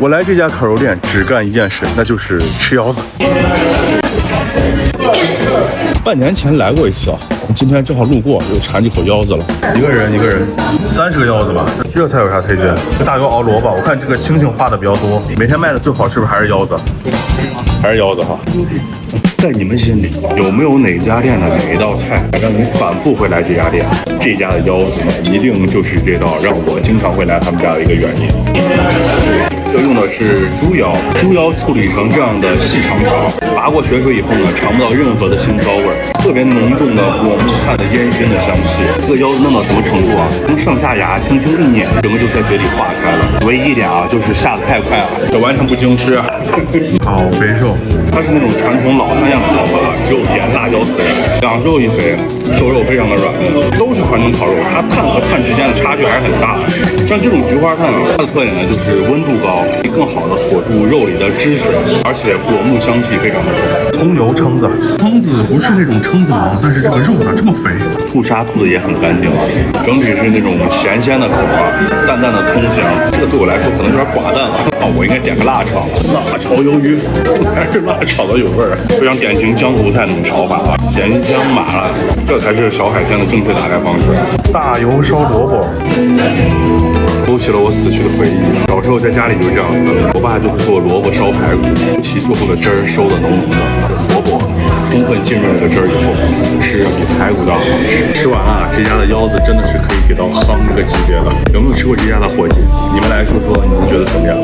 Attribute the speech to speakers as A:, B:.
A: 我来这家烤肉店只干一件事，那就是吃腰子。半年前来过一次啊，今天正好路过，又馋几口腰子了。一个人30个腰子吧。这菜有啥推荐？大油熬萝卜，我看这个星星画的比较多。每天卖的最好是不是还是腰子？还是腰子哈。在你们心里，有没有哪家店的哪一道菜让你反复会来这家店？这家的腰子呢，一定就是这道让我经常会来他们家的一个原因。这用的是猪腰，猪腰处理成这样的细长条，拔过血水以后呢，尝不到任何的腥臊味儿，特别浓重的果木炭的烟熏的香气。这个腰子嫩到什么程度啊？从上下牙轻轻一捻，整个就在嘴里化开了。唯一一点啊，就是下得太快了，这完全不经吃。好肥瘦，它是那种传统老三样的烤法，只有盐、辣椒、孜然，两瘦一肥，瘦肉非常的软嫩，都是传统烤肉，它炭和炭之间的差距还是很大的。像这种菊花炭啊，它的特点呢就是温度高，可以更好的锁住肉里的汁水，而且果木香气非常的重。葱油蛏子，蛏子不是那种蛏子毛，但是这个肉呢这么肥，吐沙吐的也很干净啊，整体是那种咸鲜的口啊，淡淡的葱香，这个对我来说可能有点寡淡了啊，我应该点个辣炒，辣炒鱿鱼，还是辣炒的有味儿，非常典型江湖菜那种炒法啊，咸香麻辣，这才是小海鲜的正确打开方式。大油烧萝卜。勾起了我死去的回忆。小时候在家里就这样子的，我爸就会做萝卜烧排骨，尤其最后的汁儿收的浓浓的，萝卜充分浸润了这个汁儿以后，吃比排骨都要好吃。吃完了，这家的腰子真的是可以给到夯这个级别的。有没有吃过这家的伙计？你们来说说，你们觉得怎么样？